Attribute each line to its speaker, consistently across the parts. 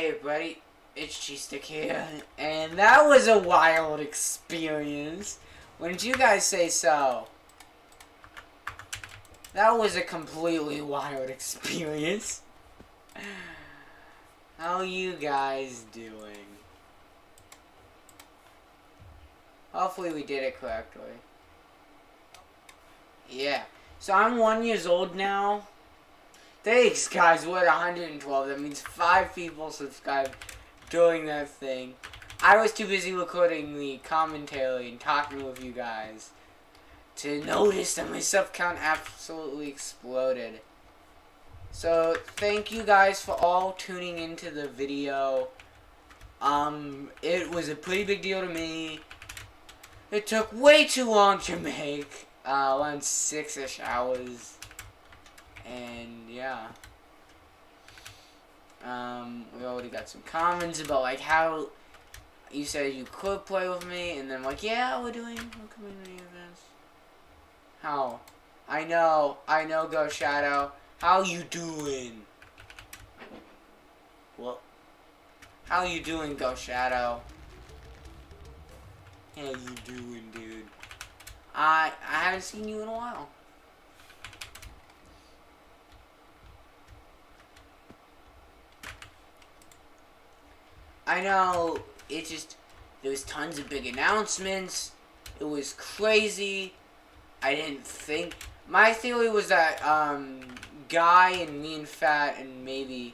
Speaker 1: Hey everybody, it's Cheesestick here, and that was a wild experience. Wouldn't you guys say so? That was a completely wild experience. How you guys doing? Hopefully we did it correctly. Yeah. So I'm 1 year old now. Thanks guys, we're at 112. That means 5 people subscribed during that thing. I was too busy recording the commentary and talking with you guys to notice that my sub count absolutely exploded. So thank you guys for all tuning into the video. It was a pretty big deal to me. It took way too long to make, around 6-ish hours. And yeah, we already got some comments about like how you said you could play with me, and then like, yeah, we're community events. How? I know, Ghost Shadow. How you doing? What? How you doing, Ghost Shadow? How you doing, dude? I haven't seen you in a while. I know, it just, there was tons of big announcements. It was crazy. I didn't think, my theory was that, Guy and me and Fat and maybe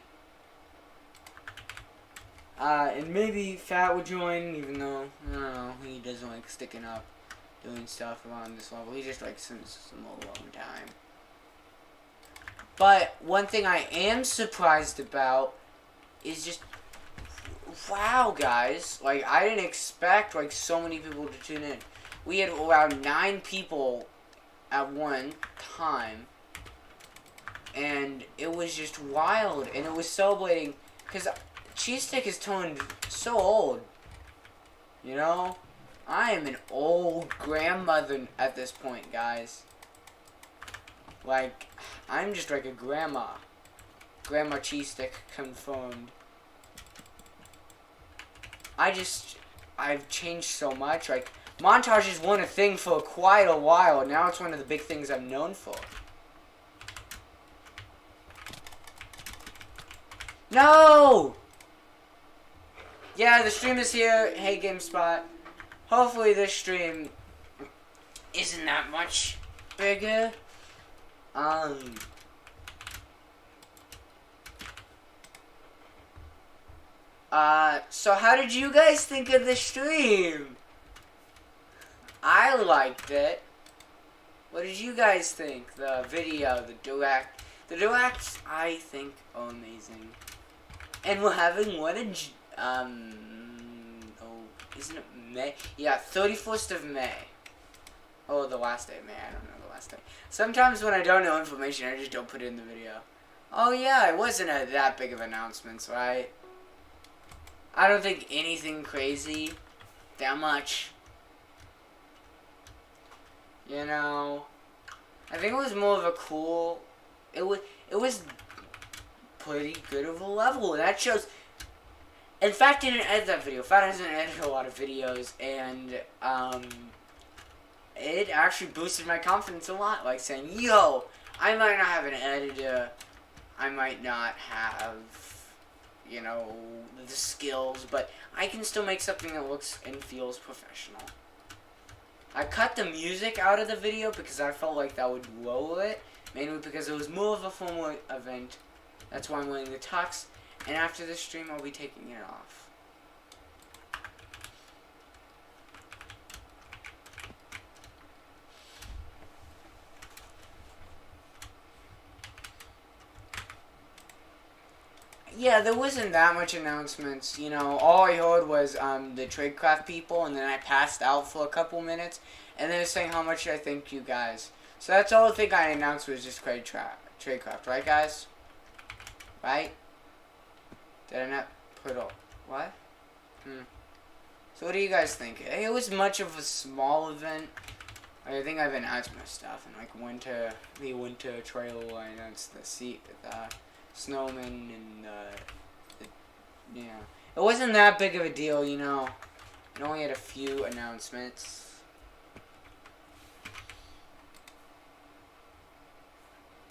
Speaker 1: Fat would join, even though, I don't know, he doesn't like sticking up, doing stuff around this level. He just likes some alone time. But one thing I am surprised about is just, wow, guys, like, I didn't expect, like, so many people to tune in. We had around 9 people at one time, and it was just wild, and it was celebrating, because Cheesestick is turned so old, you know? I am an old grandmother at this point, guys. Like, I'm just like a grandma. Grandma Cheesestick confirmed. I've changed so much. Like, montages weren't a thing for quite a while. Now it's one of the big things I'm known for. No! Yeah, the stream is here. Hey, GameSpot. Hopefully this stream isn't that much bigger. So how did you guys think of the stream? I liked it. What did you guys think? The video, the direct. The directs, I think, are amazing. And we're having what a, isn't it May? Yeah, 31st of May. Oh, the last day of May. I don't know the last day. Sometimes when I don't know information, I just don't put it in the video. Oh yeah, it wasn't that big of announcements, right? I don't think anything crazy. That much. You know, I think it was more of a cool. It was pretty good of a level. That shows. In fact, didn't edit that video. Fat hasn't edited a lot of videos, and it actually boosted my confidence a lot. Like saying, "Yo, I might not have an editor. I might not have, you know, the skills, but I can still make something that looks and feels professional." I cut the music out of the video because I felt like that would lower it, mainly because it was more of a formal event. That's why I'm wearing the tux, and after this stream I'll be taking it off. Yeah, there wasn't that much announcements, you know. All I heard was the Tradecraft people, and then I passed out for a couple minutes, and then saying how much I thank you guys. So that's all I think I announced was just Tradecraft, right guys? Right? Did I not put all, what? So what do you guys think? It was much of a small event. I think I've announced my stuff, and like the winter trailer, I announced the snowman and the Yeah. It wasn't that big of a deal, you know. It only had a few announcements.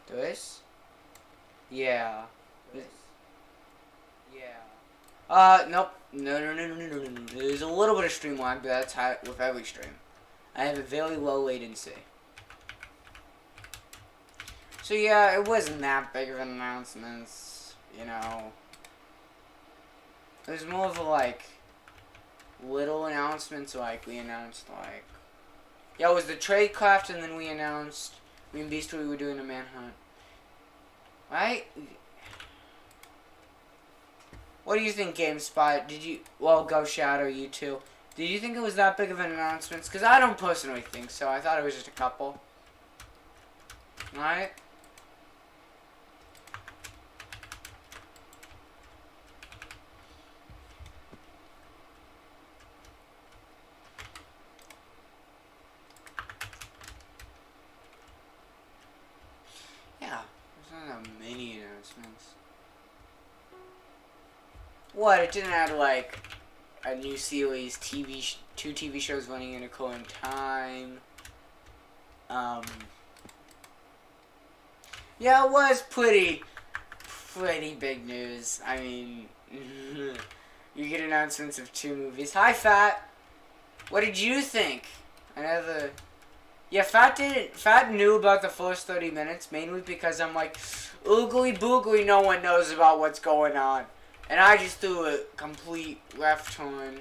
Speaker 1: This? Yeah. This? Yeah. Nope. No. There's a little bit of stream lag, but that's how with every stream. I have a very low latency. So yeah, it wasn't that big of an announcements, you know. It was more of a, like, little announcements, like, we announced, like... Yeah, it was the Tradecraft, and then we announced... Me and Beast, we were doing a manhunt. Right? What do you think, GameSpot? Did you... Well, Go Shadow, you too. Did you think it was that big of an announcement? Because I don't personally think so. I thought it was just a couple. Right? Yeah. There's not that many announcements. What? It didn't have, like, a new series, two TV shows running in a current time. Yeah, it was pretty big news. I mean, you get announcements of 2 movies. Hi, Fat. What did you think? Yeah, Fat knew about the first 30 minutes, mainly because I'm like, oogly boogly, no one knows about what's going on. And I just threw a complete left turn.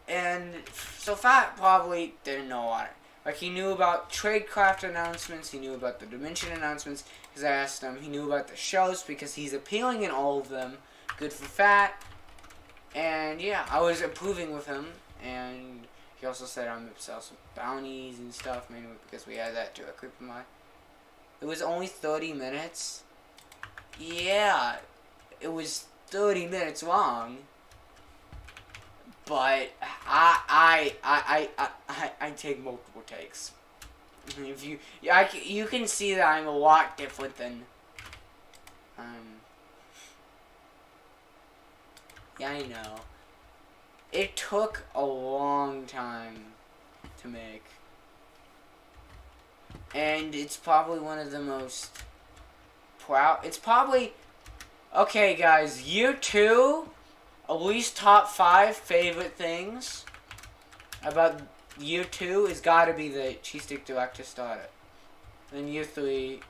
Speaker 1: And so Fat probably didn't know about it. Like, he knew about Tradecraft announcements, he knew about the Dimension announcements, because I asked him. He knew about the shows, because he's appealing in all of them. Good for Fat. And yeah, I was approving with him, and he also said I'm obsessed with bounties and stuff, mainly because we had that directly from my... It was only 30 minutes. Yeah, it was 30 minutes long. But I take multiple takes. If you, yeah, you can see that I'm a lot different than, yeah, I know. It took a long time to make. And it's probably one of the most proud, it's probably, okay guys, year 2, at least top 5 favorite things about year 2 is gotta be the Cheese Stick Direct to start it. Then year 3,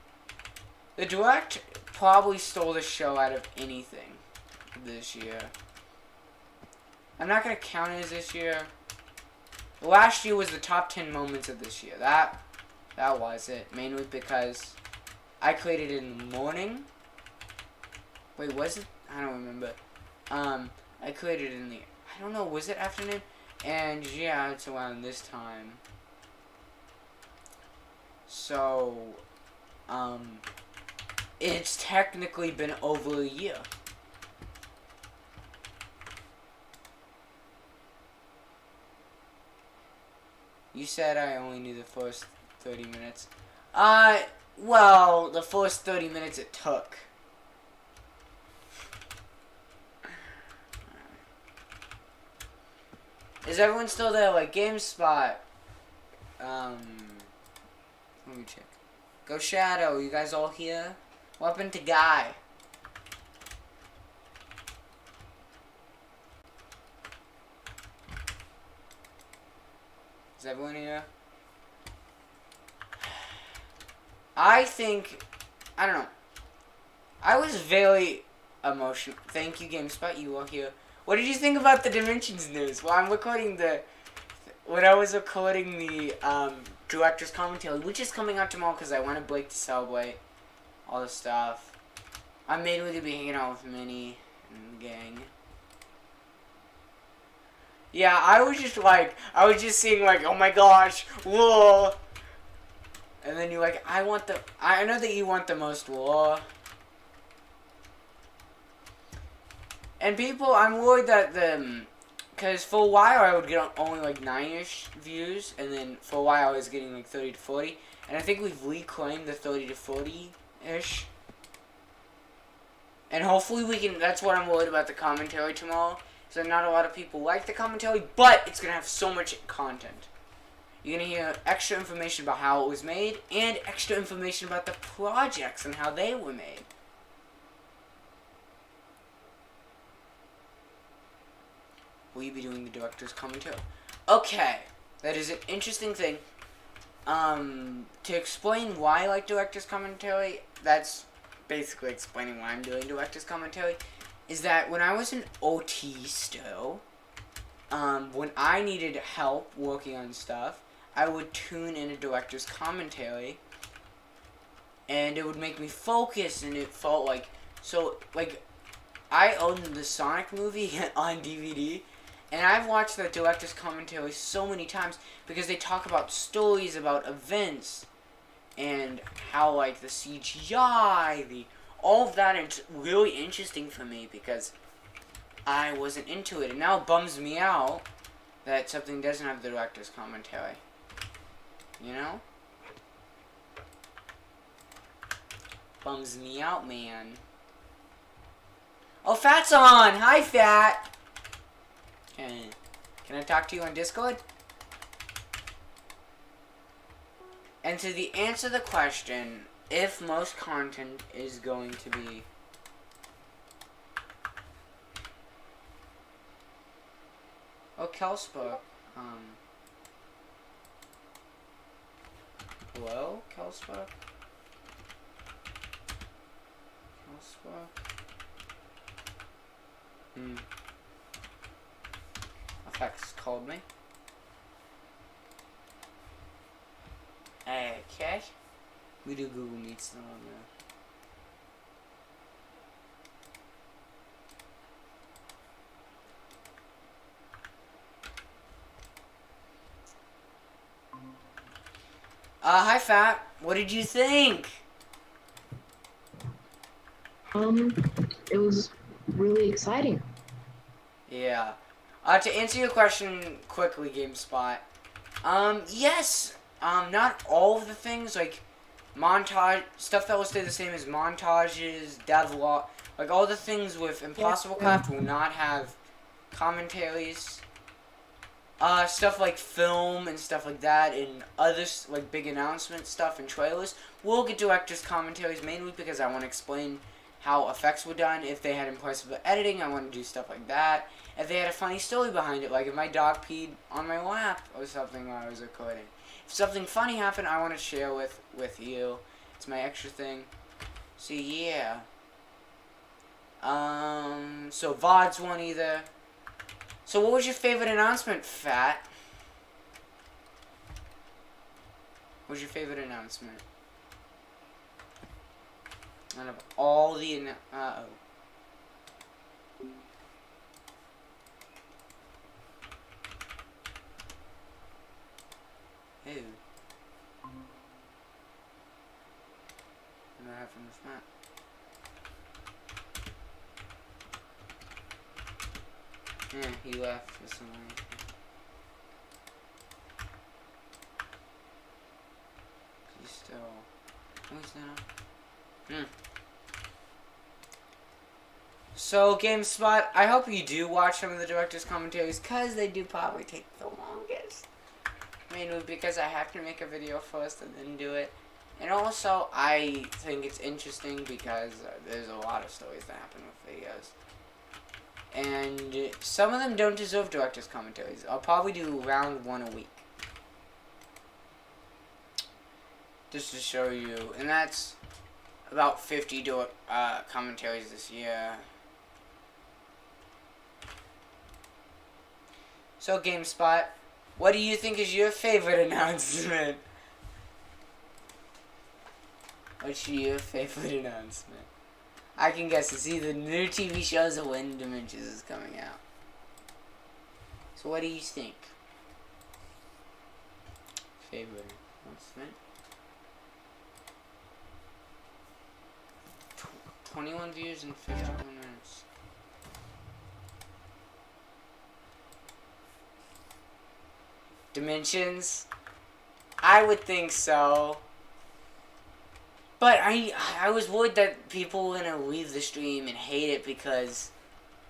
Speaker 1: the Direct probably stole the show out of anything this year. I'm not gonna count it as this year. Last year was the top 10 moments of this year. That was it. Mainly because I created it in the morning. Wait, was it? I don't remember. I created it in the... I don't know, was it afternoon? And yeah, it's around this time. So, it's technically been over a year. You said I only knew the first 30 minutes. Well, the first 30 minutes it took. Is everyone still there? Like, GameSpot. Let me check. Go Shadow, you guys all here? What happened to Guy? Is everyone here? I think, I don't know. I was very emotional. Thank you, GameSpot, you all here. What did you think about the Dimensions news? Well, I'm recording when I was recording the, director's commentary, which is coming out tomorrow because I want to break to celebrate all the stuff. I'm mainly going to be hanging out with Minnie and the gang. Yeah, I was just seeing like, oh my gosh, whoa. And then you're like, I know that you want the most war. And people, I'm worried that because for a while I would get only like 9-ish views, and then for a while I was getting like 30 to 40, and I think we've reclaimed the 30 to 40-ish. And hopefully we can, that's what I'm worried about the commentary tomorrow. So not a lot of people like the commentary, but it's going to have so much content. You're going to hear extra information about how it was made, and extra information about the projects and how they were made. Will you be doing the director's commentary? Okay, that is an interesting thing. To explain why I like director's commentary, that's basically explaining why I'm doing director's commentary, is that when I was an OT still, when I needed help working on stuff, I would tune in a director's commentary, and it would make me focus, and it felt like, so, like, I own the Sonic movie on DVD, and I've watched the director's commentary so many times because they talk about stories, about events, and how, like, the CGI, all of that is really interesting for me because I wasn't into it. And now it bums me out that something doesn't have the director's commentary. You know? Bums me out, man. Oh, Fat's on! Hi, Fat! Can I talk to you on Discord? And to answer the question, if most content is going to be... Oh, Kelspa. Hello, Kelspa? Kelspa? Effects called me. Okay. We do Google Meets now on there. Hi Fat. What did you think?
Speaker 2: It was really exciting.
Speaker 1: Yeah. To answer your question quickly, GameSpot. Yes. Not all of the things, like montage stuff that will stay the same as montages, devlog, like all the things with Impossible Craft will not have commentaries. Stuff like film and stuff like that, and other like big announcement stuff and trailers will get director's commentaries, mainly because I want to explain how effects were done. If they had impressive editing, I want to do stuff like that. If they had a funny story behind it, like if my dog peed on my lap or something while I was recording. If something funny happened, I want to share with you. It's my extra thing. So yeah. So VODs won either. So what was your favorite announcement, Fat? What was your favorite announcement? Out of all the uh-oh. Ew. What happened with that? Yeah, he left for some reason. He's still... Who's that? So, GameSpot, I hope you do watch some of the director's commentaries, because they do probably take the longest. Mainly because I have to make a video first and then do it. And also, I think it's interesting because there's a lot of stories that happen with videos. And some of them don't deserve director's commentaries. I'll probably do around one a week. Just to show you. And that's about 50 commentaries this year. So, GameSpot, what do you think is your favorite announcement? What's your favorite announcement? I can guess it's either new TV shows or when Dimensions is coming out. So what do you think? Favorite announcement? 21 views in 51 minutes. Dimensions? I would think so. But I was worried that people were gonna leave the stream and hate it because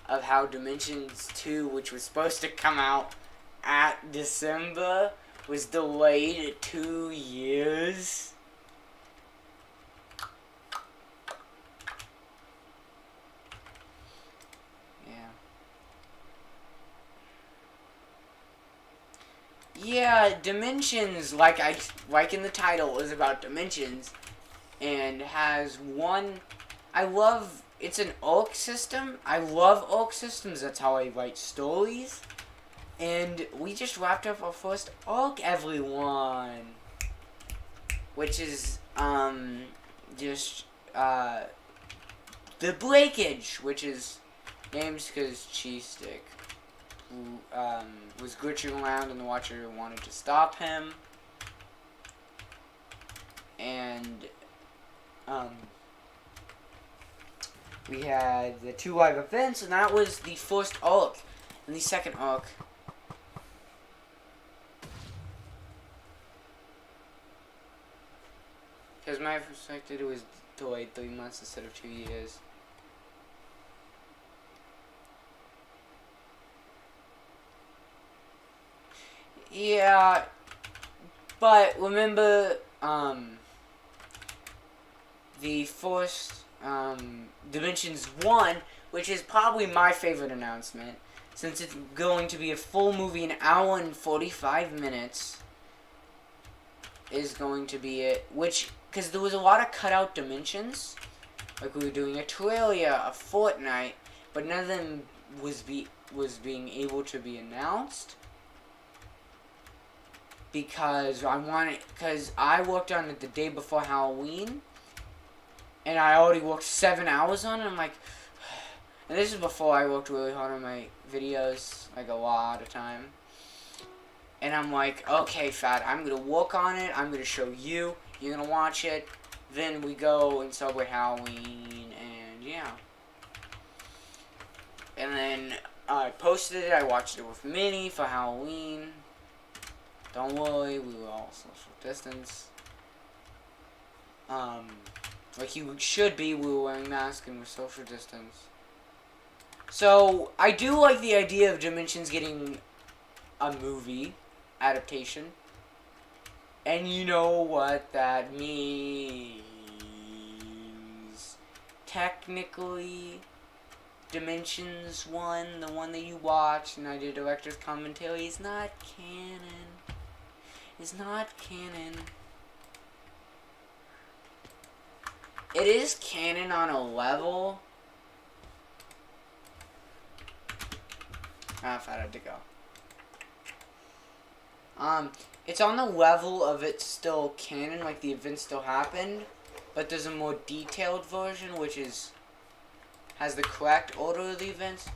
Speaker 1: of how Dimensions 2, which was supposed to come out at December, was delayed 2 years. Yeah, Dimensions, like in the title, is about dimensions, and has one. It's an ARC system. I love ARC systems. That's how I write stories. And we just wrapped up our first ARC, everyone, which is just the breakage, which is named because Cheese Stick was glitching around and the Watcher wanted to stop him. And we had the 2 live events, and that was the first arc. And the second arc, because my perspective, it was delayed 3 months instead of 2 years. Yeah, but remember, the first, Dimensions 1, which is probably my favorite announcement, since it's going to be a full movie, an hour and 45 minutes, is going to be it, because there was a lot of cutout dimensions, like we were doing a Terraria, a Fortnite, but none of them was being able to be announced. Because I worked on it the day before Halloween, and I already worked 7 hours on it. I'm like, and this is before I worked really hard on my videos, like a lot of time. And I'm like, okay, Fat, I'm gonna work on it. I'm gonna show you. You're gonna watch it. Then we go and celebrate Halloween, and yeah. And then I posted it. I watched it with Minnie for Halloween. Don't worry, we were all social distance. Like you should be, we were wearing masks and we're social distance. So, I do like the idea of Dimensions getting a movie adaptation. And you know what that means. Technically, Dimensions 1, the one that you watched and I did director's commentary, is not canon. Is not canon. It is canon on a level. If I had to go. It's on the level of it's still canon, like the event still happened, but there's a more detailed version which has the correct order of the events.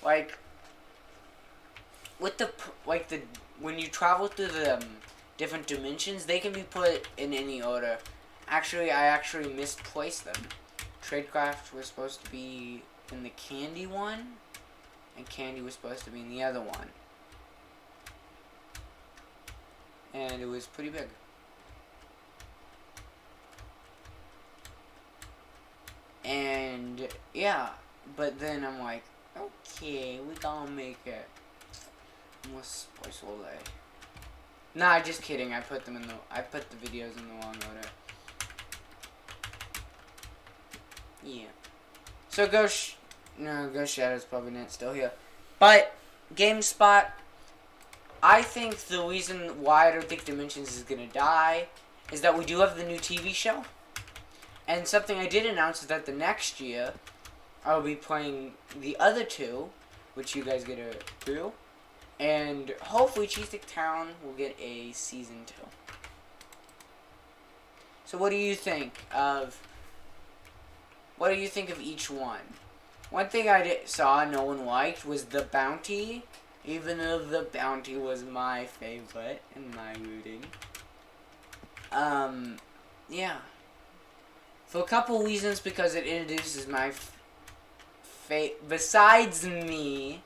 Speaker 1: Like with when you travel through the different dimensions, they can be put in any order. Actually, I actually misplaced them. Tradecraft was supposed to be in the candy one, and candy was supposed to be in the other one. And it was pretty big. And yeah, but then I'm like, okay, we gonna make it more spice all day. Nah, just kidding. I put the videos in the wrong order. Yeah. So Ghost Shadow's probably not still here. But GameSpot, I think the reason why I don't think Dimensions is gonna die is that we do have the new TV show. And something I did announce is that the next year I'll be playing the other 2, which you guys get to do. And hopefully Cheese Stick Town will get a season 2. So what do you think of each one? One thing I saw no one liked was the bounty, even though the bounty was my favorite in my reading. Yeah. For a couple reasons, because it introduces my besides me,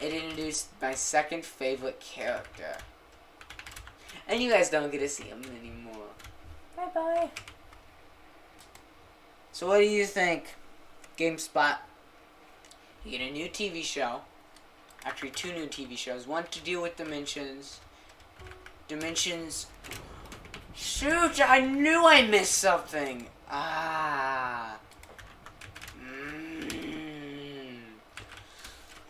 Speaker 1: it introduced my second favorite character. And you guys don't get to see him anymore. Bye-bye. So what do you think, GameSpot? You get a new TV show. Actually, 2 new TV shows. One to deal with Dimensions. Dimensions. Shoot! I knew I missed something. Ah.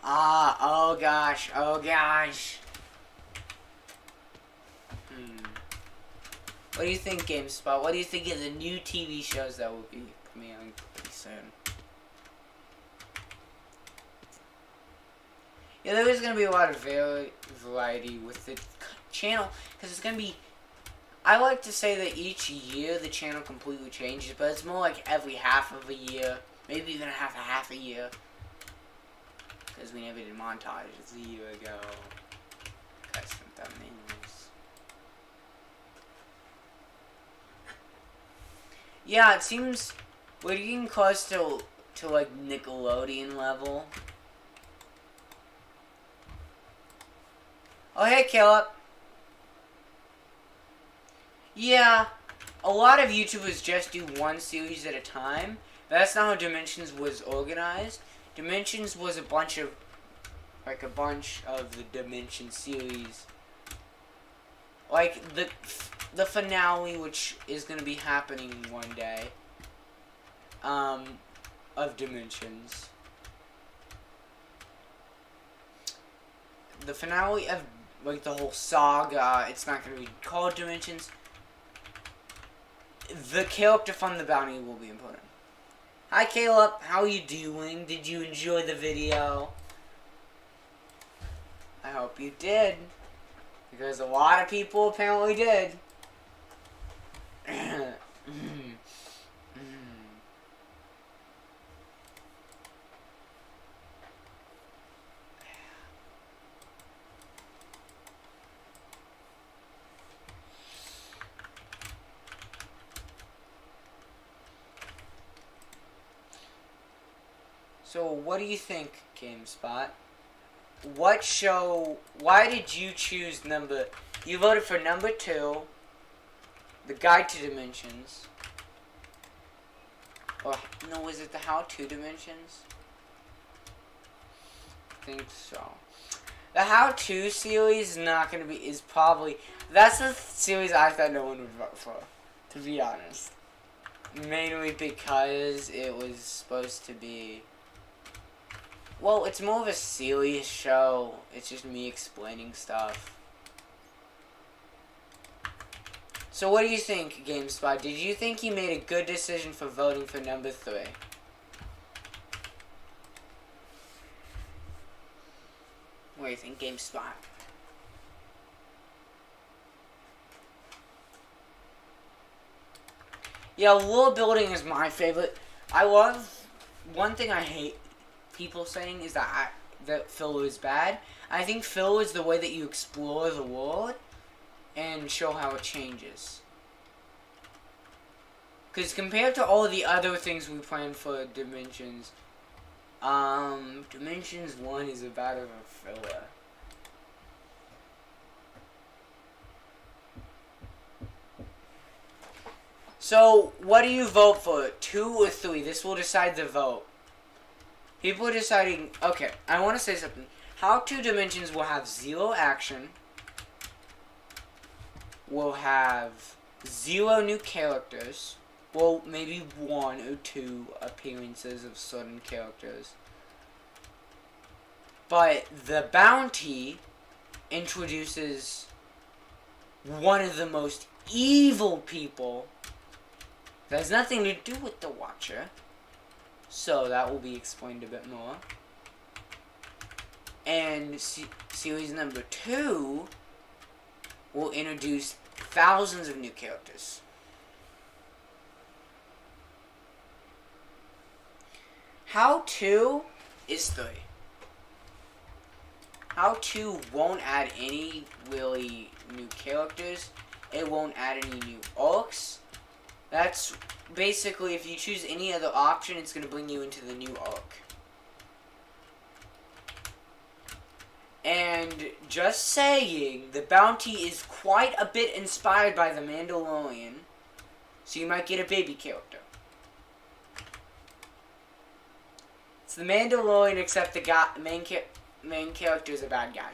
Speaker 1: Oh gosh. Oh gosh. What do you think, GameSpot? What do you think of the new TV shows that will be premiering pretty soon? Yeah, there is going to be a lot of variety with the channel, because it's going to be... I like to say that each year the channel completely changes, but it's more like every half of a year, maybe even half a year. Because we never did montages a year ago. Custom thumbnails. Yeah, it seems we're getting close to like Nickelodeon level. Oh, hey, Caleb. Yeah, a lot of YouTubers just do one series at a time. But that's not how Dimensions was organized. Dimensions was a bunch of the Dimension series. Like, the finale, which is going to be happening one day, of Dimensions. The finale of, like, the whole saga, it's not going to be called Dimensions. The character from the bounty will be important. Hi, Caleb. How are you doing? Did you enjoy the video? I hope you did. Because a lot of people apparently did. So, what do you think, GameSpot? What show... Why did you choose You voted for number 2, The Guide to Dimensions. Or, no, was it the How to Dimensions? I think so. The How to series is not going to be... Is probably... That's the series I thought no one would vote for, to be honest. Mainly because it was supposed to be... Well, it's more of a serious show. It's just me explaining stuff. So what do you think, GameSpot? Did you think you made a good decision for voting for number 3? What do you think, GameSpot? Yeah, world building is my favorite. I love... One thing I hate people saying is that filler is bad. I think filler is the way that you explore the world and show how it changes. Because compared to all of the other things we planned for Dimensions, Dimensions 1 is about of a filler. So, what do you vote for? 2 or 3? This will decide the vote. People are deciding... Okay, I want to say something. How to Dimensions will have 0 action. Will have 0 new characters. Well, maybe 1 or 2 appearances of certain characters. But the bounty introduces one of the most evil people that has nothing to do with the Watcher. So that will be explained a bit more. And series number 2 will introduce thousands of new characters. How to is 3. How to won't add any really new characters. It won't add any new arcs. That's basically, if you choose any other option, it's going to bring you into the new arc. And just saying, the bounty is quite a bit inspired by The Mandalorian. So you might get a baby character. It's the Mandalorian, except the guy, main character is a bad guy.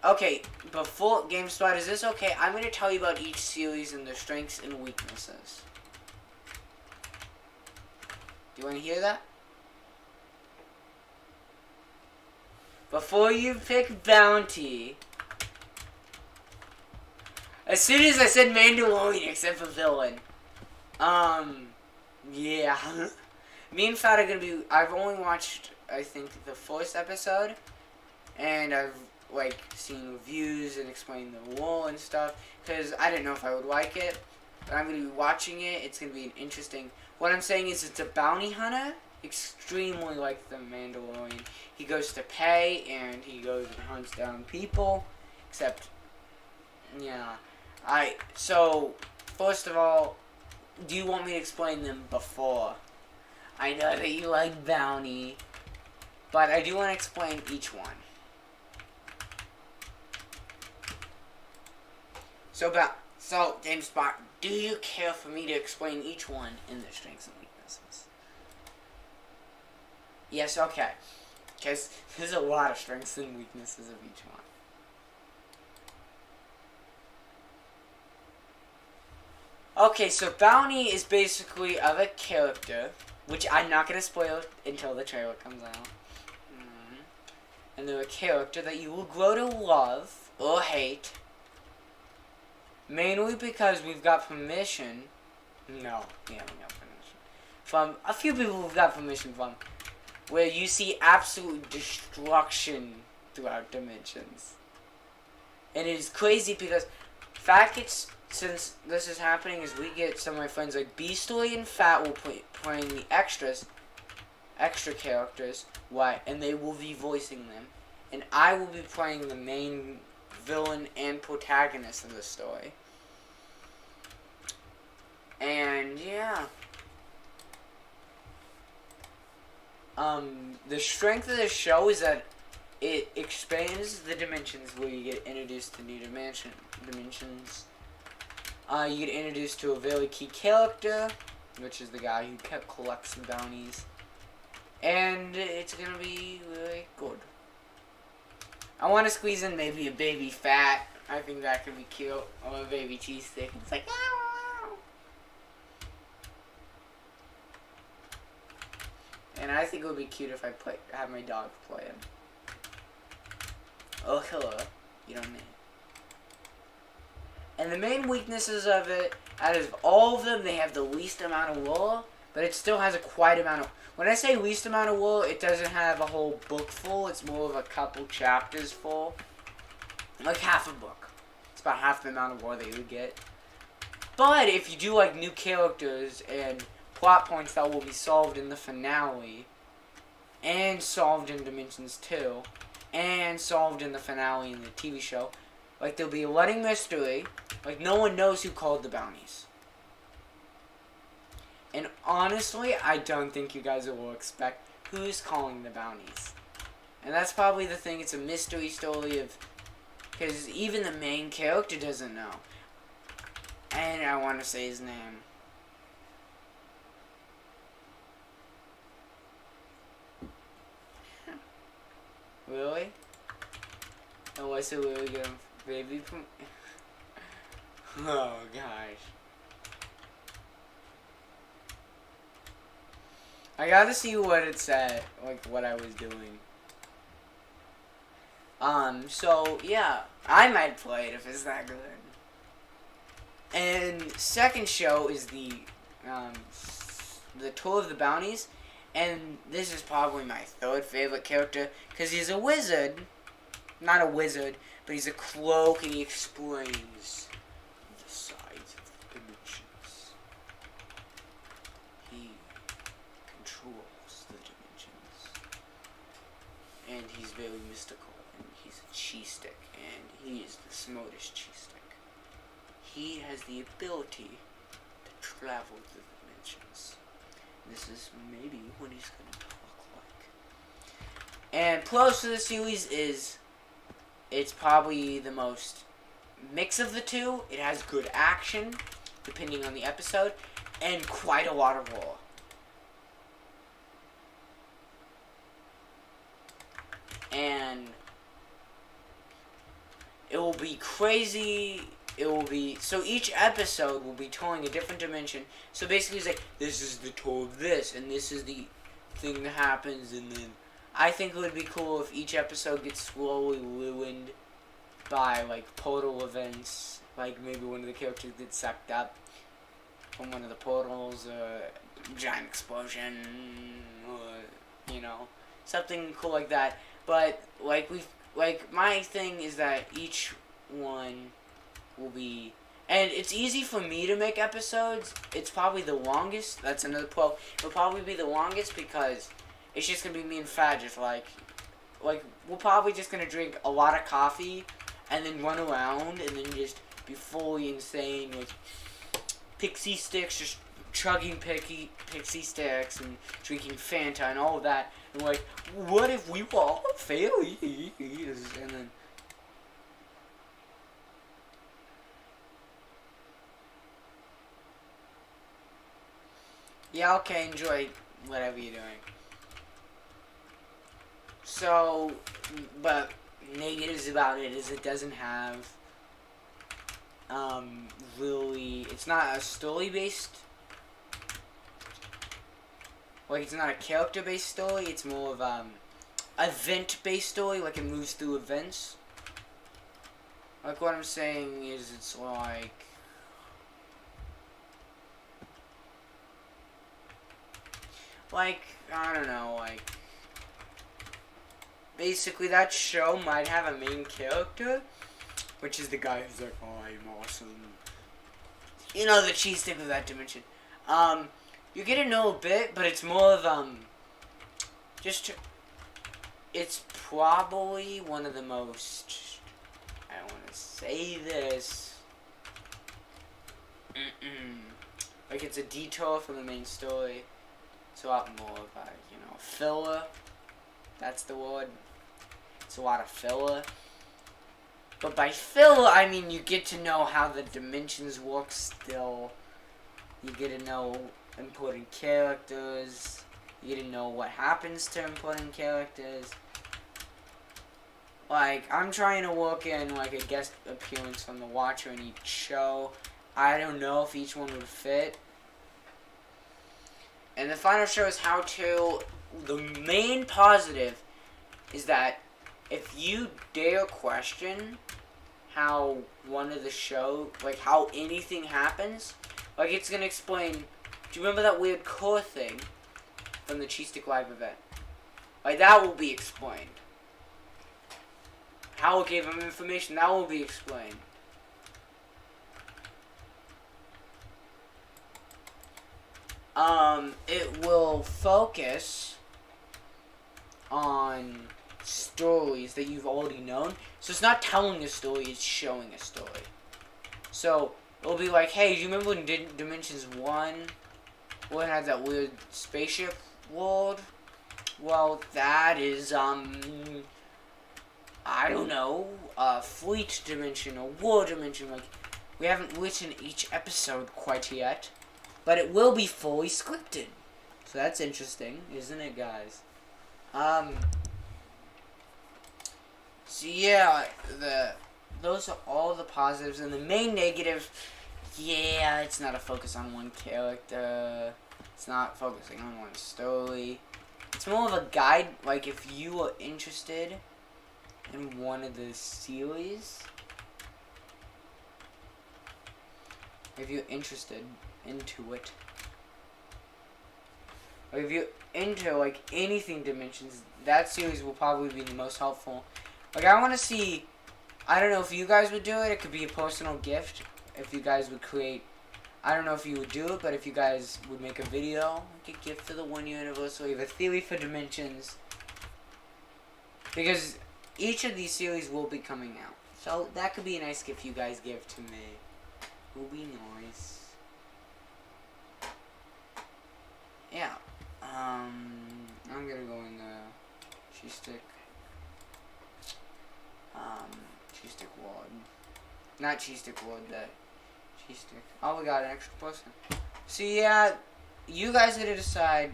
Speaker 1: Okay, before game start, is this okay? I'm going to tell you about each series and their strengths and weaknesses. Do you want to hear that? Before you pick Bounty, as soon as I said Mandalorian, except for villain, yeah. Me and Fat are going to be, I've only watched, I think, the first episode, and I've like seen reviews and explained the role and stuff, because I didn't know if I would like it, but I'm going to be watching it. It's going to be an interesting, what I'm saying is it's a bounty hunter, extremely like the Mandalorian. He goes to pay, and he goes and hunts down people, except, yeah. So, first of all, do you want me to explain them before? I know that you like bounty, but I do want to explain each one. So, James Bond, do you care for me to explain each one in their strengths and weaknesses? Yes, okay. Because there's a lot of strengths and weaknesses of each one. Okay, so Bounty is basically of a character, which I'm not going to spoil until the trailer comes out. And they're a character that you will grow to love or hate. Mainly because we've got permission. No, we haven't got permission. From a few people we've got permission from. Where you see absolute destruction throughout dimensions. And it is crazy because since this is happening is we get some of my friends like Beastly and Fat will playing the extra characters, and they will be voicing them. And I will be playing the main villain and protagonist of the story. And yeah. The strength of this show is that it expands the dimensions where you get introduced to new dimensions. You get introduced to a very key character, which is the guy who collects the bounties. And it's gonna be really good. I want to squeeze in maybe a baby Fat. I think that could be cute. Or a baby cheese stick. It's like, and I think it would be cute if I have my dog play him. Oh, hello. You don't need. And the main weaknesses of it, out of all of them, they have the least amount of lore, but it still has a quite amount of... When I say least amount of lore, it doesn't have a whole book full. It's more of a couple chapters full. Like half a book. It's about half the amount of lore that you would get. But if you do like new characters and plot points that will be solved in the finale, and solved in Dimensions 2, and solved in the finale in the TV show, like there'll be a letting mystery, like no one knows who called the bounties. And honestly, I don't think you guys will expect who's calling the bounties. And that's probably the thing, it's a mystery story of, because even the main character doesn't know. And I want to say his name. Really? Oh, I said really good baby from... Oh, gosh. I gotta see what it said, like what I was doing. So, yeah. I might play it if it's that good. And second show is the Tour of the Bounties. And this is probably my third favorite character, because he's a wizard. Not a wizard, but he's a cloak, and he explains the sides of the dimensions. He controls the dimensions. And he's very mystical, and he's a cheese stick, and he is the smartest cheese stick. He has the ability to travel through the dimensions. This is maybe what he's gonna talk like. And plus to the series is, it's probably the most mix of the two. It has good action, depending on the episode, and quite a lot of lore. And it will be crazy. It will be, so each episode will be touring a different dimension. So basically it's like, this is the tour of this, and this is the thing that happens, and then I think it would be cool if each episode gets slowly ruined by, like, portal events. Like, maybe one of the characters gets sucked up from one of the portals, or giant explosion, or, you know, something cool like that. But, like, my thing is that each one will be, and it's easy for me to make episodes. It's probably the longest. That's another pro. It'll probably be the longest because it's just gonna be me and Fad just like we're probably just gonna drink a lot of coffee and then run around and then just be fully insane with pixie sticks, just chugging pixie sticks and drinking Fanta and all of that. And like, what if we were all fairies? And then yeah, okay, enjoy whatever you're doing. So, but negatives about it is it doesn't have, really, it's not a story-based, like, it's not a character-based story, it's more of, event-based story, like, it moves through events. Like, what I'm saying is, it's like, I don't know, like, basically that show might have a main character, which is the guy who's like, oh, I'm awesome. You know, the cheese stick of that dimension. You get to know a bit, but it's more of, it's probably one of the most, I don't want to say this, like, it's a detour from the main story. It's a lot more of a, you know, filler. That's the word. It's a lot of filler. But by filler, I mean you get to know how the dimensions work still. You get to know important characters. You get to know what happens to important characters. Like, I'm trying to work in, like, a guest appearance from the Watcher in each show. I don't know if each one would fit. And the final show is how to, the main positive is that if you dare question how one of the show, like how anything happens, like it's going to explain, do you remember that weird core thing from the Cheese Stick Live event? Like that will be explained. How it gave him information, that will be explained. It will focus on stories that you've already known. So it's not telling a story, it's showing a story. So it'll be like, hey, do you remember when Dimensions 1, when it had that weird spaceship world? Well, that is, I don't know, a fleet dimension, a war dimension. Like, we haven't written each episode quite yet. But it will be fully scripted. So that's interesting, isn't it, guys? So yeah, those are all the positives. And the main negative, yeah, it's not a focus on one character. It's not focusing on one story. It's more of a guide, like if you are interested in one of the series. If you're interested into it, or if you're into like anything Dimensions, that series will probably be the most helpful. Like I want to see, I don't know if you guys would do it. It could be a personal gift if you guys would create. I don't know if you would do it, but if you guys would make a video, like a gift for the 1 year anniversary of A Theory for Dimensions, because each of these series will be coming out. So that could be a nice gift you guys give to me. It will be nice. Yeah, I'm gonna go in the cheese stick wad. Not cheese stick wood, that cheese stick. Oh, we got an extra person. So yeah, you guys get to decide.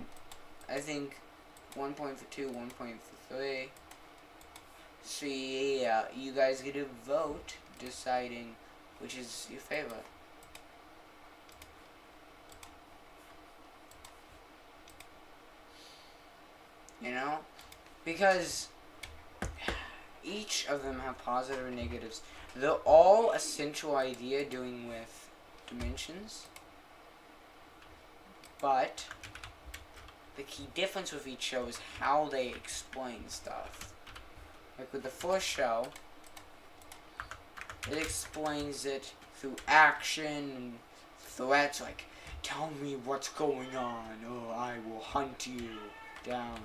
Speaker 1: I think 1 point for 2, 1 point for 3. So yeah, you guys get to vote deciding which is your favorite. You know? Because each of them have positive and negatives. They're all a central idea doing with dimensions. But the key difference with each show is how they explain stuff. Like with the first show, it explains it through action and threats, like, tell me what's going on, or I will hunt you down,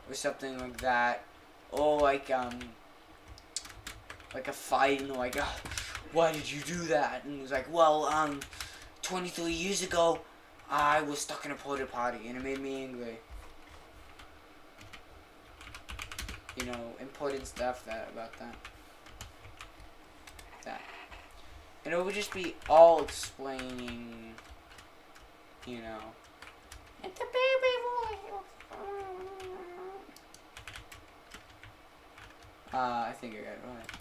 Speaker 1: or something like that. Or like a fight, and like, why did you do that? And it was like, well, 23 years ago, I was stuck in a porta potty, and it made me angry. You know, important stuff about that. And it would just be all explaining, you know. It's a baby boy. I think I got it right.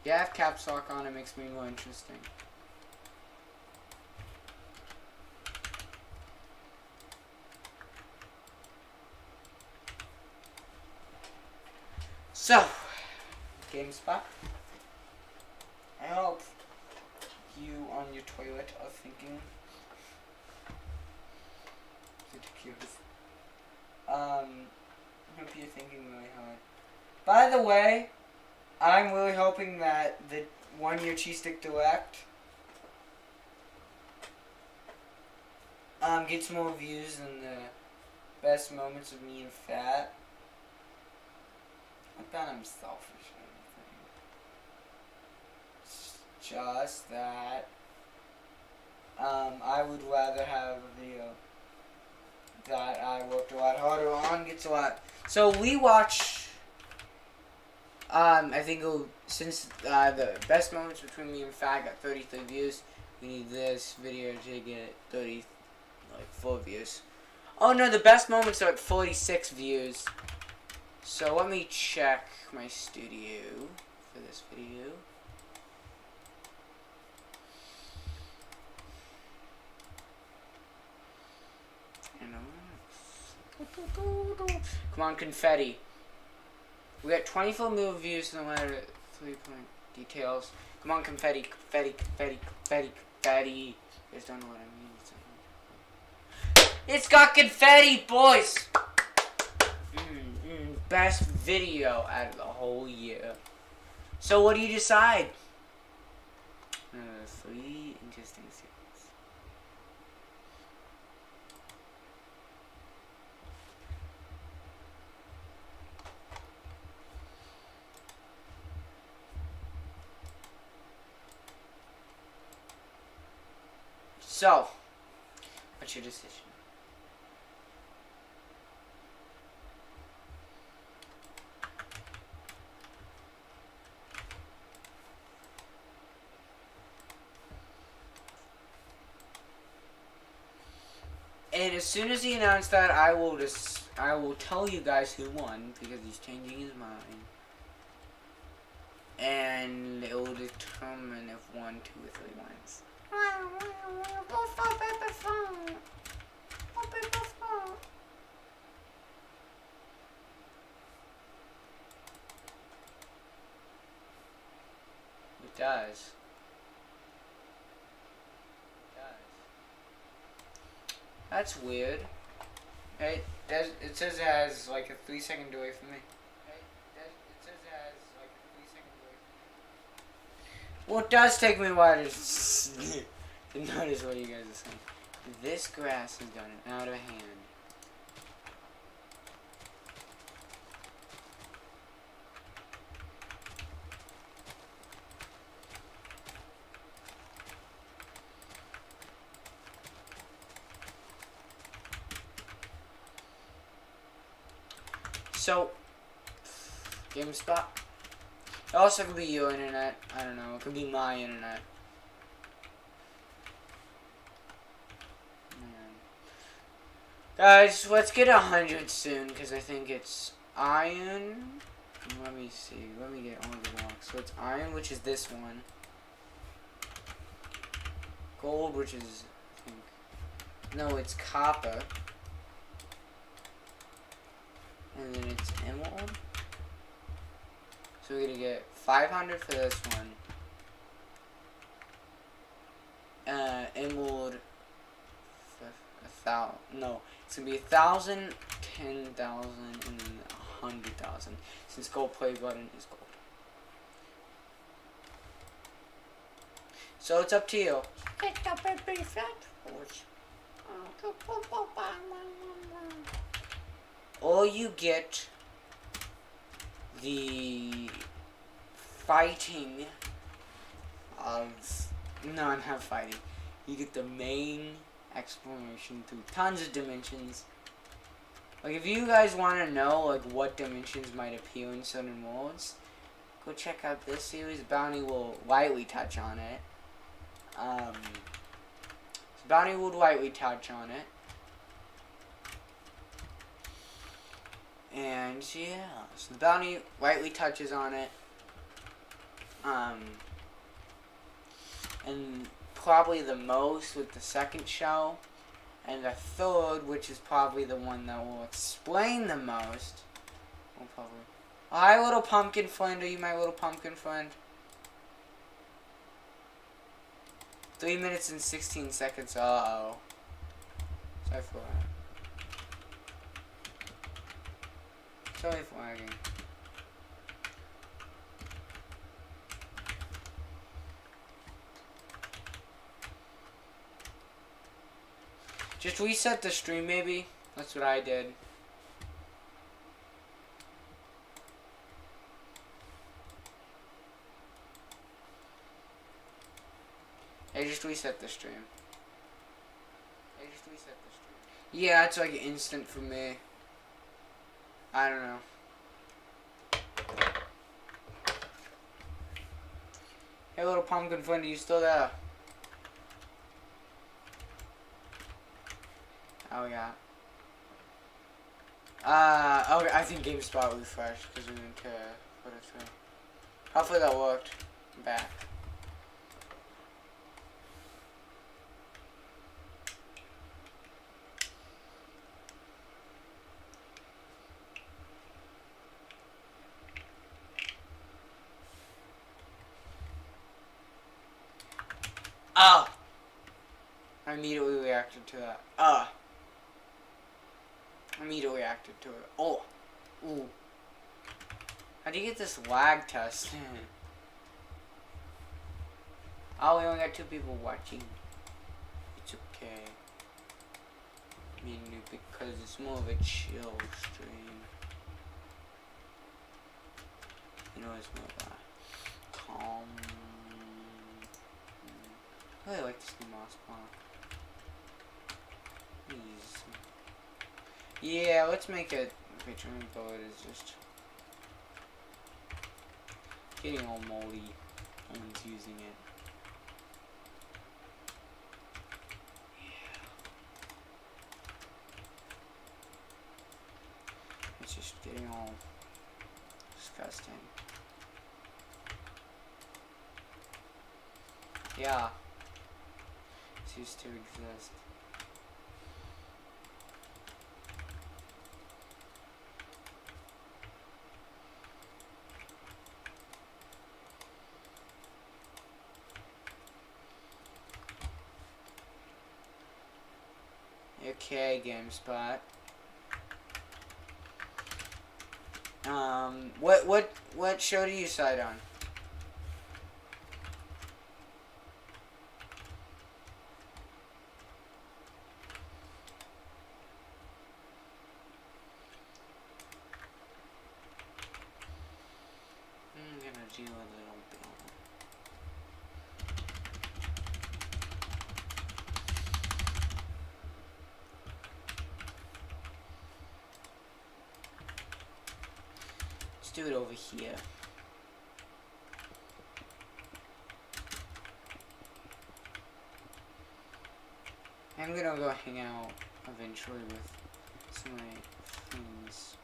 Speaker 1: Yeah, I have caps lock on, it makes me more interesting. So, GameSpot, I hope you on your toilet are thinking, I hope you're thinking really hard. By the way, I'm really hoping that the 1 Year Cheese Stick Direct gets more views than the best moments of me and Fat. Not that I'm selfish or anything. It's just that I would rather have a video that I worked a lot harder on gets a lot. So we watch. I think since the best moments between me and Fat got 33 views, we need this video to get 34 views. Oh no, the best moments are at 46 views. So let me check my studio for this video. Come on, confetti. We got 24 million views no matter 3-point details. Come on, confetti, confetti, confetti, confetti, confetti. You guys don't know what I mean. It's got confetti, boys! Best video out of the whole year. So what do you decide? 3 interesting series. So, what's your decision? And as soon as he announced that, I will tell you guys who won because he's changing his mind. And it will determine if 1, 2, or 3 wins. It does. That's weird. It says it has like a 3-second delay for me. Well, it does take me a while to notice what you guys are saying. This grass has gotten out of hand. So, GameSpot. It also could be your internet. I don't know. It could be my internet. Guys, let's get 100 soon, because I think it's iron. Let me see. Let me get all the blocks. So it's iron, which is this one. Gold, which is, I think, no, it's copper. And then it's emerald. So we're gonna get 500 for this one. Emerald, 1,000. No, it's gonna be 1,000, 10,000, and then 100,000. Since gold play button is gold. So it's up to you. Or you get the fighting of... No, not fighting. You get the main exploration through tons of dimensions. Like, if you guys want to know, like, what dimensions might appear in certain worlds, go check out this series. Bounty will lightly touch on it. So Bounty will lightly touch on it. And, yeah. So the Bounty lightly touches on it. And probably the most with the second show. And the third, which is probably the one that will explain the most, will probably... Oh, hi, little pumpkin friend. Are you my little pumpkin friend? 3 minutes and 16 seconds. Uh-oh. Sorry for that. Sorry for lagging. Just reset the stream, maybe. That's what I did. I just reset the stream. Yeah, it's like instant for me. I don't know. Hey, little pumpkin friend, are you still there? Oh, yeah. Okay, I think GameSpot refreshed because we didn't put it through. Hopefully that worked. I'm back. Ah! I immediately reacted to that. Immediately reacted to it. Oh! Ooh. How do you get this lag test? Oh, we only got 2 people watching. It's okay. I mean, because it's more of a chill stream. You know, it's more of a calm... I really like this new mouse block. Yeah, let's make it. Okay, turning bullet is just getting all moldy. No one's using it. Yeah. It's just getting all disgusting. Yeah. It used to exist. Okay, GameSpot. What show do you side on? I'm gonna do a little bit. do it over here. I'm gonna go hang out eventually with some of my friends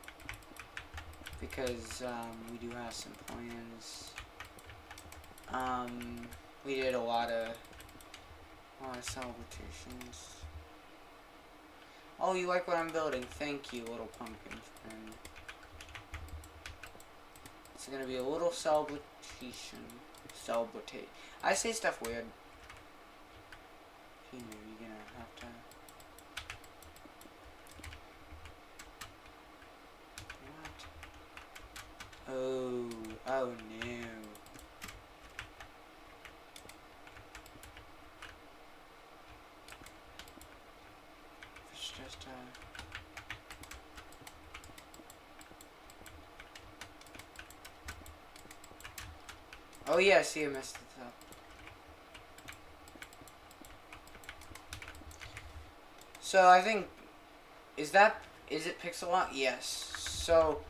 Speaker 1: because we do have some plans. We did a lot of celebrations. Oh, you like what I'm building? Thank you, little pumpkin friend. It's gonna be a little celebration. Celebrate. I say stuff weird. You're gonna have to. What? Oh no. It's just Oh yeah, see, I messed it up. So I think, is it pixel art? Yes. So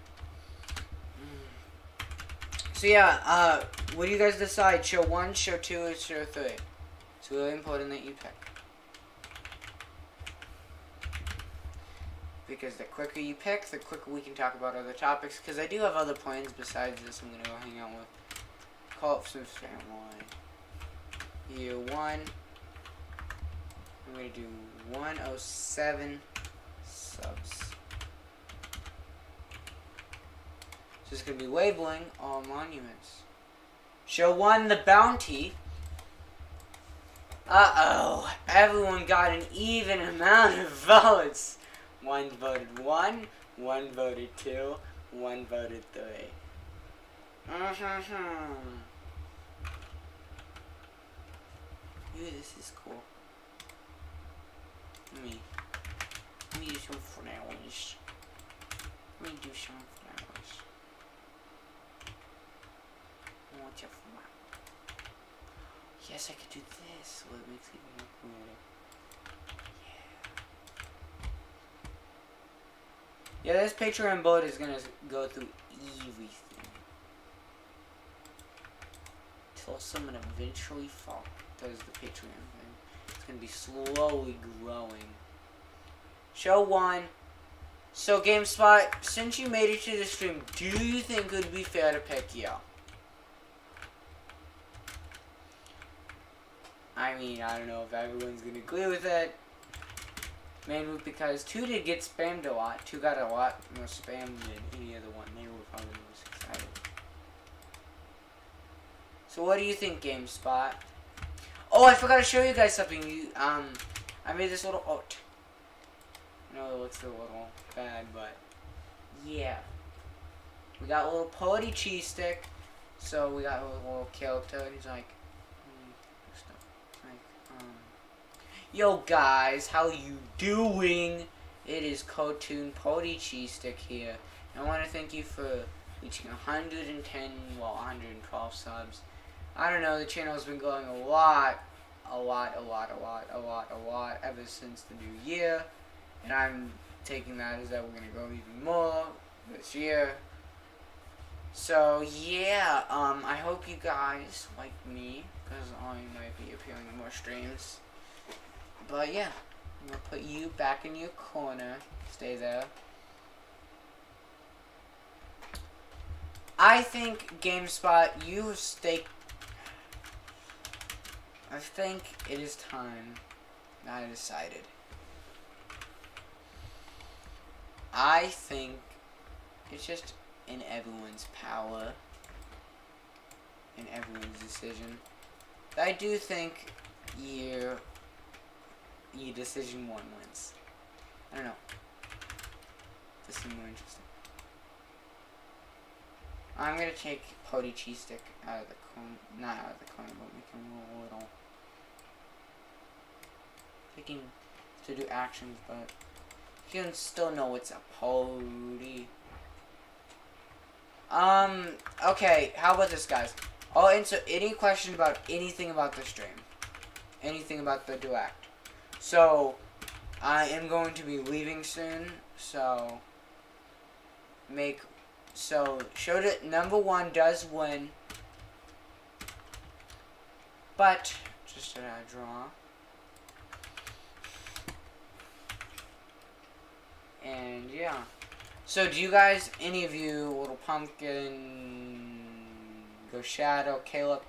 Speaker 1: yeah, what do you guys decide? Show 1, show 2, or show 3? It's really important that you pick. Because the quicker you pick, the quicker we can talk about other topics. Because I do have other plans besides this. I'm going to go hang out with Call Up some family. Year 1. I'm going to do 107 subs. So it's going to be labeling all monuments. Show 1, the bounty. Uh-oh. Everyone got an even amount of votes. 1 voted 1, 1 voted 2, 1 voted 3. Ooh, this is cool. Let me do some flowers. Let me do some flowers. What's your flower? Yes, I could do this, so it makes it more cool. Yeah, this Patreon boat is gonna go through everything. Till someone eventually does the Patreon thing. It's gonna be slowly growing. Show 1. So GameSpot, since you made it to the stream, do you think it would be fair to pick you? I mean, I don't know if everyone's gonna agree with it. Mainly because 2 did get spammed a lot. 2 got a lot more spam than any other one. They were probably the most excited. So what do you think, GameSpot? Oh, I forgot to show you guys something. I made this little art. I know it looks a little bad, but yeah. We got a little Pody cheese stick. So we got a little character, and he's like, yo guys, how you doing? It is Cartoon Pody cheese stick here. I want to thank you for reaching 110, well 112 subs. I don't know, the channel has been growing a lot ever since the new year. And I'm taking that as that we're going to grow even more this year. So yeah, I hope you guys like me, because I might be appearing in more streams. But yeah, I'm going to put you back in your corner. Stay there. I think, GameSpot, you stay... I think it is time. I decided. I think it's just in everyone's power. In everyone's decision. I do think your decision 1 wins. I don't know. This is more interesting. I'm gonna take Pody cheese stick out of the cone, not out of the cone, but make him a little. Taking to do actions, but you can still know it's a Pody. Okay, how about this, guys? I'll answer any question about anything about the stream. Anything about the Direct. So, I am going to be leaving soon, so make So, showed it number 1 does win. But, just a draw. And, yeah. So, do you guys, any of you, Little Pumpkin, Go Shadow, Caleb,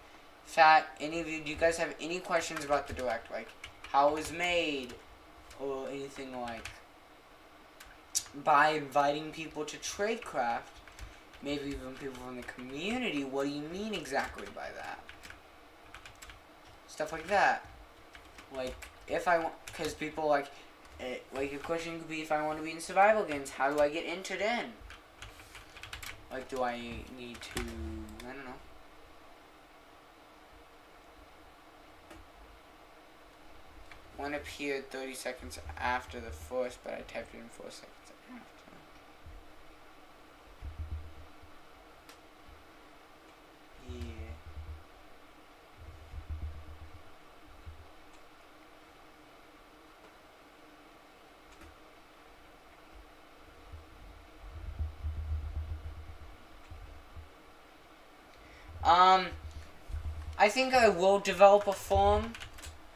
Speaker 1: Fat, any of you, do you guys have any questions about the Direct? Like, how it was made? Or anything like, by inviting people to Tradecraft, maybe even people from the community, what do you mean exactly by that? Stuff like that. Like, if I want, because people like a question could be, if I want to be in survival games, how do I get entered in? Like, do I need to, I don't know. One appeared 30 seconds after the first, but I typed it in 4 seconds after. I think I will develop a form.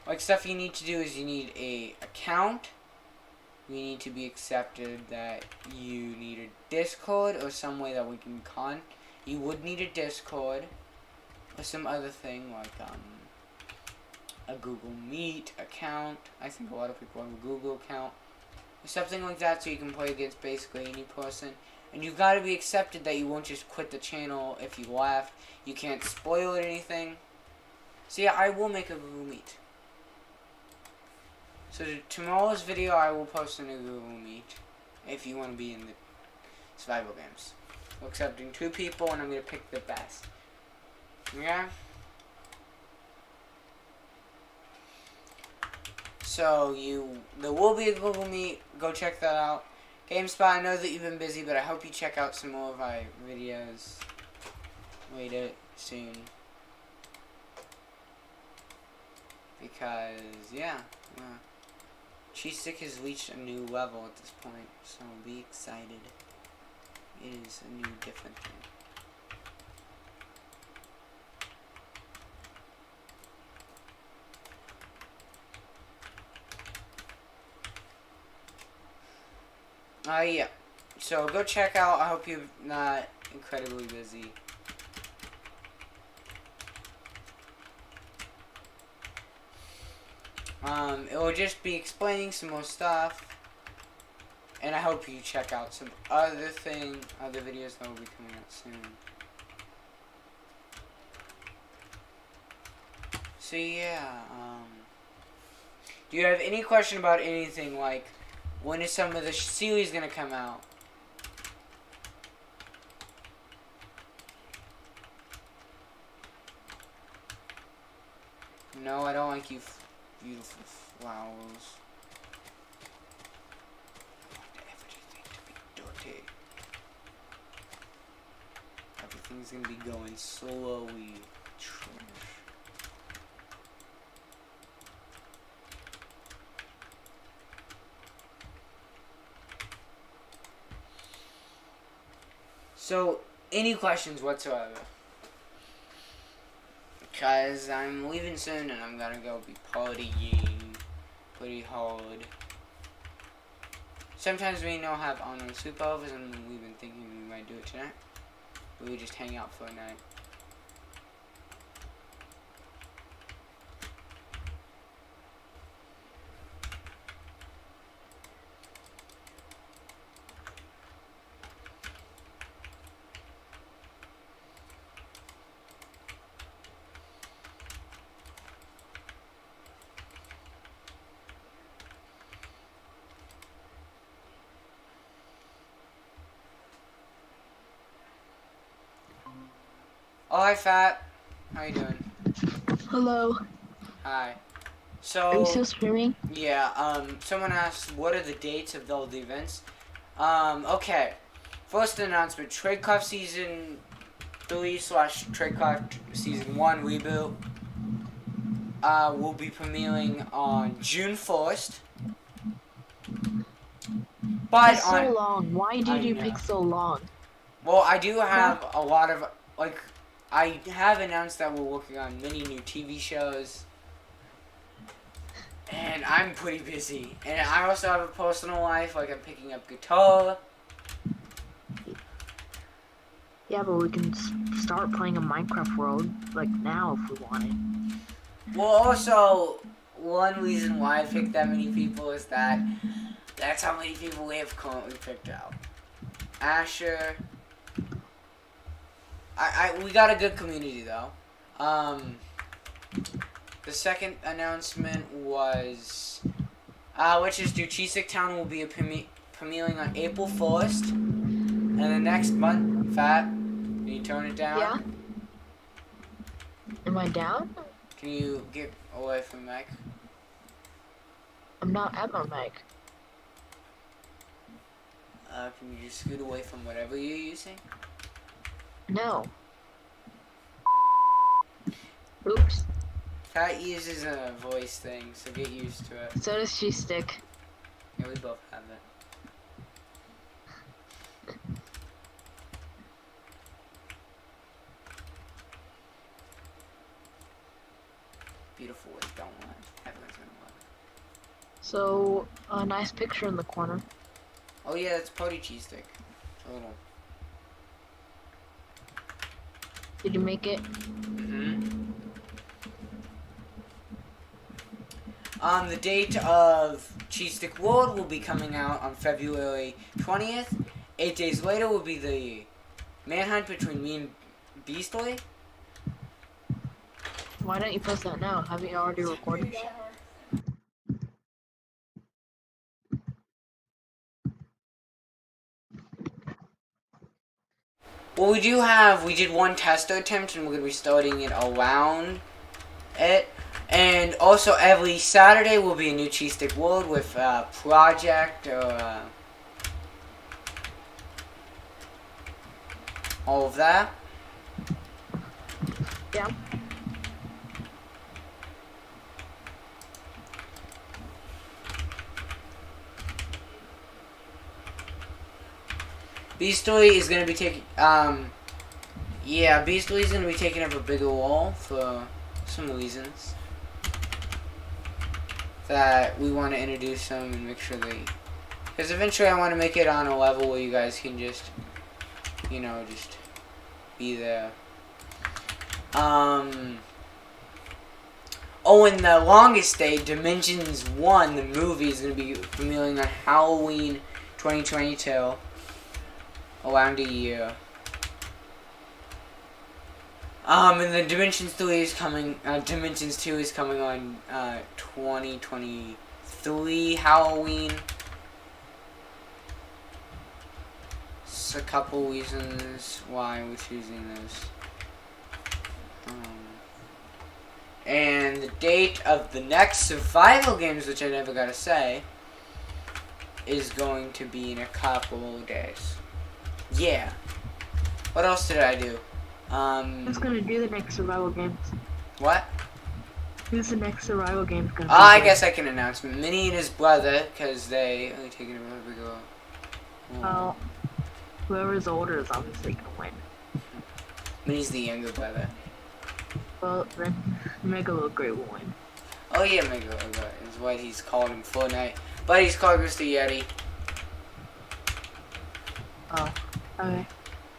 Speaker 1: Like, stuff you need to do is you need a account. You need to be accepted, that you need a Discord or some way that we can you would need a Discord or some other thing like a Google Meet account. I think a lot of people have a Google account. Or something like that, so you can play against basically any person. And you've got to be accepted that you won't just quit the channel if you left. You can't spoil anything. So yeah, I will make a Google Meet. So tomorrow's video I will post in a Google Meet if you want to be in the survival games. We're accepting 2 people and I'm going to pick the best. Okay? So there will be a Google Meet. Go check that out. GameSpot, I know that you've been busy, but I hope you check out some more of my videos later soon. Because, yeah. Cheese Stick has reached a new level at this point, so be excited. It is a new, different thing. Yeah. So go check out. I hope you're not incredibly busy. It will just be explaining some more stuff. And I hope you check out some other videos that will be coming out soon. So yeah, do you have any question about anything, like, when is some of the series gonna come out? No, I don't like you beautiful flowers. I want everything to be dirty. Everything's gonna be going slowly. Trash. So, any questions whatsoever? Because I'm leaving soon and I'm gonna go be partying pretty hard. Sometimes we know have online sleepovers and we've been thinking we might do it tonight. But we just hang out for a night. Oh, hi, Fat. How you doing?
Speaker 2: Hello.
Speaker 1: Hi.
Speaker 2: Are you
Speaker 1: So,
Speaker 2: still streaming?
Speaker 1: yeah, someone asked, what are the dates of all the events? Okay. First announcement, Tradecraft Season 3 / Tradecraft Season 1 reboot will be premiering on June 1st. But
Speaker 2: It's so long. Why did you pick so long?
Speaker 1: Well, I do have a lot of, like, I have announced that we're working on many new TV shows. And I'm pretty busy. And I also have a personal life, like I'm picking up guitar.
Speaker 2: Yeah, but we can start playing a Minecraft world, like now if we wanted.
Speaker 1: Well, also, one reason why I picked that many people is that that's how many people we have currently picked out. Asher. We got a good community though. The second announcement was, which is Cheesecake Town will be premiering on April 1st. And the next month, Fat, can you turn it down?
Speaker 2: Yeah. Am I down?
Speaker 1: Can you get away from Mike?
Speaker 2: I'm not at my mic.
Speaker 1: Can you just scoot away from whatever you're using?
Speaker 2: No. Oops.
Speaker 1: Fat uses a voice thing, so get used to it.
Speaker 2: So does Cheese-Stick.
Speaker 1: Yeah, we both have it. Beautiful with don't want. Everyone's gonna want.
Speaker 2: So, a nice picture in the corner.
Speaker 1: Oh yeah, that's Pody Cheese-Stick. Total.
Speaker 2: Did you make it?
Speaker 1: Mm-hmm. The date of Cheese-Stick World will be coming out on February 20th. 8 days later will be the manhunt between me and Beastly.
Speaker 2: Why don't you post that now? Haven't you already recorded?
Speaker 1: Well, we did one tester attempt and we're going to be starting it around it. And also every Saturday will be a new Cheese-Stick World with a project or all of that.
Speaker 2: Yeah.
Speaker 1: Beastly is going to be taking, Beastly is going to be taking up a bigger role for some reasons that we want to introduce them and make sure they, because eventually I want to make it on a level where you guys can just, you know, just be there. Oh, and the longest day, Dimensions 1, the movie, is going to be premiering on Halloween 2022. Around a year. And then Dimensions 3 is coming, Dimensions 2 is coming on, 2023 Halloween. Just a couple reasons why we're choosing this. And the date of the next survival games, which I never got to say, is going to be in a couple of days. Yeah. What else did I do?
Speaker 2: Who's gonna do the next survival games?
Speaker 1: What?
Speaker 2: Who's the next survival games gonna be?
Speaker 1: I guess I can announce Minnie and his brother, because they only taking a little bit ago.
Speaker 2: Well, whoever's older is obviously gonna win.
Speaker 1: Minnie's the younger brother.
Speaker 2: Well, then Megalogray will win.
Speaker 1: Oh yeah, Megalogray is what he's called in Fortnite. But he's called Mr. Yeti.
Speaker 2: Oh, okay.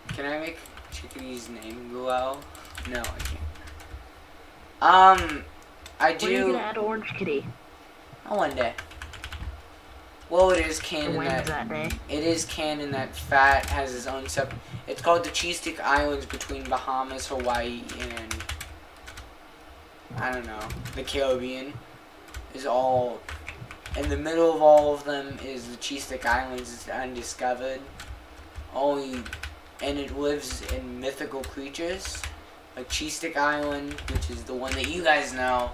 Speaker 1: Can I make Chickadee's name go out? No, I can't. I do.
Speaker 2: When are you gonna add Orange Kitty?
Speaker 1: Oh, one day. Well, it is canon
Speaker 2: that day.
Speaker 1: It is canon that Fat has his own sub. It's called the Cheese-Stick Islands between Bahamas, Hawaii, and I don't know, the Caribbean. Is all in the middle of all of them is the Cheese-Stick Islands. It's undiscovered. Only, and it lives in mythical creatures like Cheese-Stick Island, which is the one that you guys know.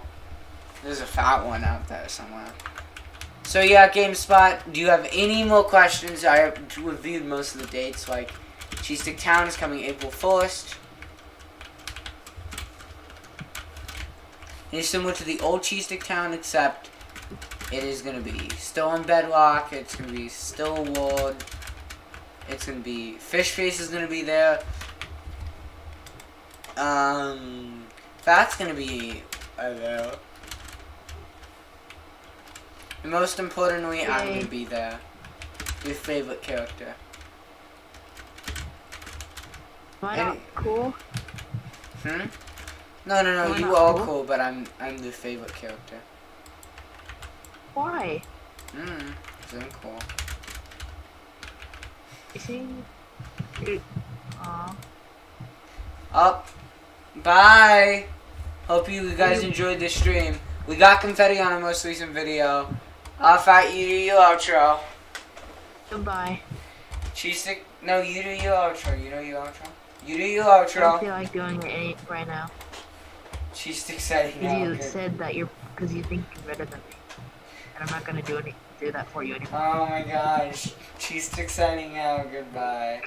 Speaker 1: There's a fat one out there somewhere. So yeah, GameSpot, do you have any more questions? I have reviewed most of the dates, like Cheese-Stick Town is coming April 1st. It's similar to the old Cheese-Stick Town, except it is going to be still on Bedrock, it's going to be still a world. It's gonna be Fish Face is gonna be there. Fat's gonna be there. And most importantly, I'm
Speaker 2: Yay.
Speaker 1: gonna be there. Your favorite character.
Speaker 2: Am I
Speaker 1: And-
Speaker 2: not cool?
Speaker 1: Hmm? No, no, no.
Speaker 2: Am I
Speaker 1: You
Speaker 2: not
Speaker 1: are
Speaker 2: cool?
Speaker 1: cool, but I'm the favorite character.
Speaker 2: Why?
Speaker 1: 'Cause I'm cool.
Speaker 2: You see? Aw.
Speaker 1: Up. Bye. Hope you guys enjoyed this stream. We got confetti on our most recent video. Fat, you do your outro.
Speaker 2: Goodbye.
Speaker 1: Cheese stick. No, you do your outro. You know your outro. You do your
Speaker 2: I don't
Speaker 1: outro.
Speaker 2: feel like doing it right now.
Speaker 1: Cheese stick setting
Speaker 2: Because you
Speaker 1: out.
Speaker 2: said that because you think you're better than me. And I'm not gonna do that for you anymore.
Speaker 1: Oh my gosh. Cheese stick signing out. Goodbye.